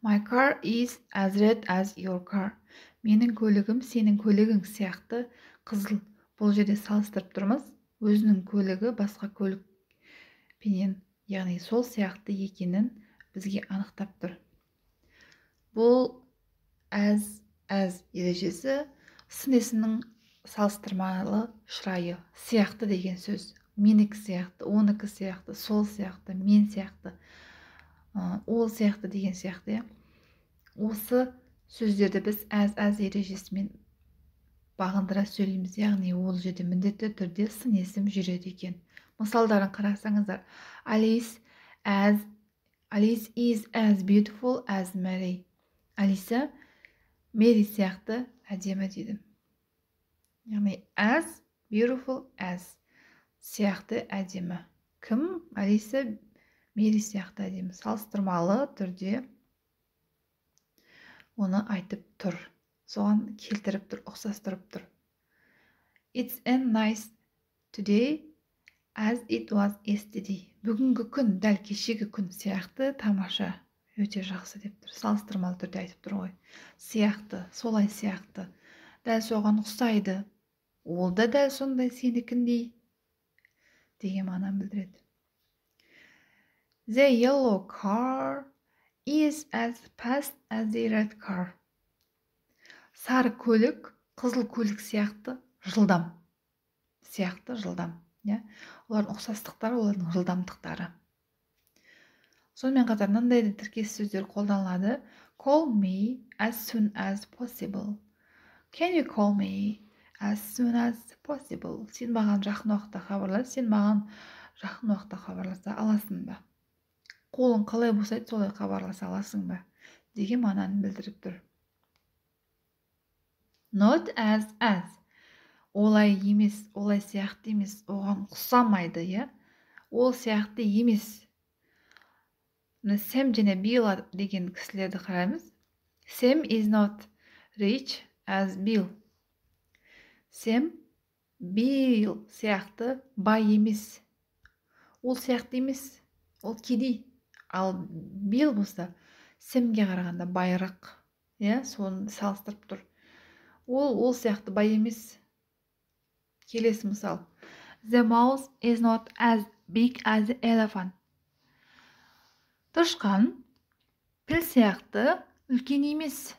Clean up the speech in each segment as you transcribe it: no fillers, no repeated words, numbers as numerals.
My car is as red as your car. Менің көлігім сенің көлігің сияқты қызыл. Бұл жерде салыстырып тұрмыз. Өзінің көлігі басқа көлікпенен, яғни сол сияқты екенін бізге анықтап тұр. Бұл as ережесі сын есімнің салыстырмалы шырайы. Сияқты деген сөз. Менікі сияқты, оныкі сияқты, сол сияқты, мен сияқты, ол сияқты деген сияқты. Осы сөздерді біз as ережесімен бағындыра сөйлейміз, яғни ол жерде міндетті түрде сын есім жүреді екен. Мысалдарын қарасаңыздар, Alice is as beautiful as Mary. Алиса Мэри сияқты әдемі дедім. Яғни as beautiful as сияқты әдемі. Кім? Алиса Мэри сияқты әдемі. Салыстырмалы түрде оны айтып тұр. Соған келтіріп тұр, ұқсастырып тұр. It's as nice today as it was yesterday. Бүгінгі күн дәл кешегі күн сияқты тамаша, өте жақсы деп тұр. Салыстырмалы түрде айтып тұр ғой. Сияқты, солай сияқты. Дәл соған ұқсайды. Ол да дәл сондай сенікіндей деген мағынаны білдіреді. The yellow car is as fast as the red car. Сары көлік, қызыл көлік сияқты жылдам. Сияқты жылдам. Олардың ұқсастықтары, олардың жылдамдықтары. Сонымен қатар мынандай тіркес сөздер қолданылады. Call me as soon as possible. Can you call me as soon as possible? Сен маған жақын уақытта хабарлас, сен маған жақын уақытта хабарласа аласың ба? Қолың қалай босайды, солай хабарласа аласың ба? Деген мағынаны білдіріп тұр. Not as. Олай емес, олай сияқты емес, оған ұқсамайды, Ол сияқты емес. Sam және Bill деген кісілерді қараймыз. Sam is not rich as Bill. Sam Bill сияқты бай емес. Ол сияқты емес, ол кедей. Ал Bill болса, Samге қарағанда байырақ. Соны салыстырып тұр. Ол сияқты бай емес. Келесі мысал. The mouse is not as big as the elephant. Тышқан піл сияқты үлкен емес.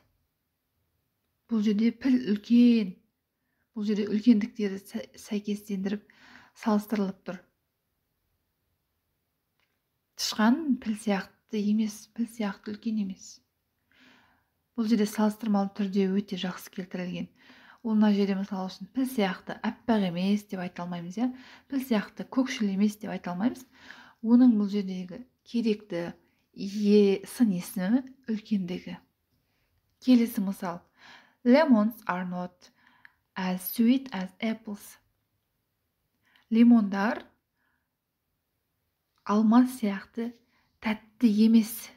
Бұл жерде піл үлкен. Бұл жерде үлкендіктері сәйкестендіріп салыстырылып тұр. Тышқан піл сияқты емес, піл сияқты үлкен емес. Бұл жерде салыстырмалы түрде өте жақсы келтірілген. Мына жерде мысалы үшін піл сияқты аппақ емес деп айта алмаймыз, Піл сияқты көкшіл емес деп айта алмаймыз. Оның бұл жердегі керекті сын есімі үлкендігі. Келесі мысал. Lemons are not as sweet as apples. Лимондар алма сияқты тәтті емес.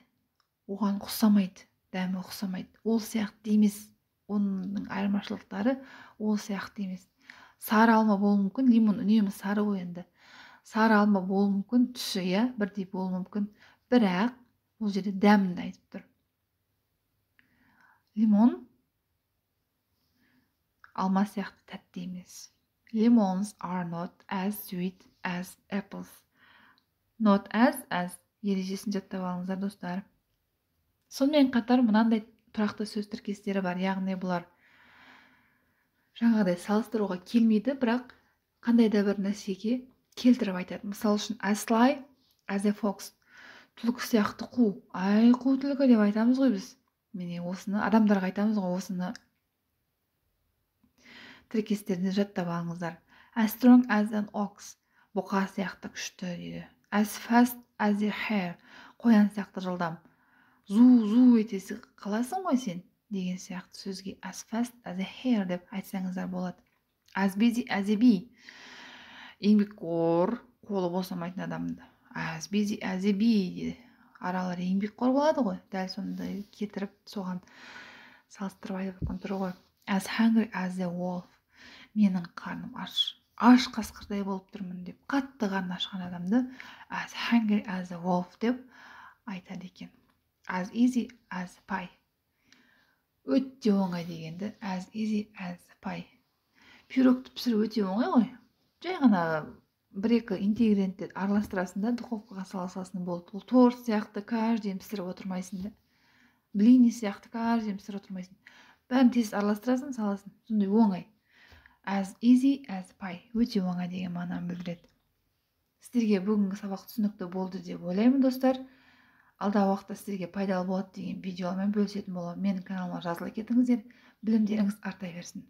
Оған ұқсамайды, дәмі ұқсамайды. Ол сияқты емес. Оның айырмашылықтары ол сияқты емес. Сары алма болуы мүмкін, лимон үнемі сары ғой енді. Сары алма болуы мүмкін, түсі бірдей болуы мүмкін. Бірақ бұл жерде дәмін айтып тұр. Лимон алма сияқты тәтті емес. Lemons are not as sweet as apples. Not as ережесін жаттап алыңыздар, достар. Сонымен қатар мынандай тұрақты сөз тіркестері бар, яғни бұлар жаңағыдай салыстыруға келмейді, бірақ қандай да бір нәрсеге келтіріп айтады. Мысал үшін, as sly as a fox. Түлкі сияқты қу. Ай, қу түлкі деп айтамыз ғой біз. Міне осыны адамдарға айтамыз ғой, осыны тіркестеріне жаттап алыңыздар. As strong as an ox. Бұқа сияқты күшті дейді. As fast as a hare. Қоян сияқты жылдам. Зу етесі қаласың ғой сен деген сияқты сөзге as fast as a hare деп айтсаңыздар болады. As busy as a bee. Еңбекқор, қолы босамайтын адамды. As busy as a bee дейді. Аралары еңбекқор болады ғой. Дәл сондай кетіріп соған салыстырып айтып тұр ғой. As hungry as a wolf. Менің қарным аш. Аш қасқырдай болып тұрмын деп. Қатты қарны ашқан адамды as hungry as a wolf деп айтады екен. as easy as pie. Өте оңай дегенді as easy as pie. Пирогты пісіру өте оңай ғой. Жай ғана бір-екі ингредиентті араластырасың да духовкаға саласың болды. Ол торт сияқты каждыйын пісіріп отырмайсың да. Блини сияқты каждыйын пісіріп отырмайсың. Бәрін тез араластырасың, саласың. Сондай оңай. As easy as pie. Өте оңай деген мағынаны білдіреді. Сіздерге бүгінгі сабақ түсінікті болды деп ойлаймын, достар. Алдағы уақытта сіздерге пайдалы болады деген видеомен бөлісетін боламын. Менің каналыма жазыла кетіңіздер, білімдеріңіз арта берсін.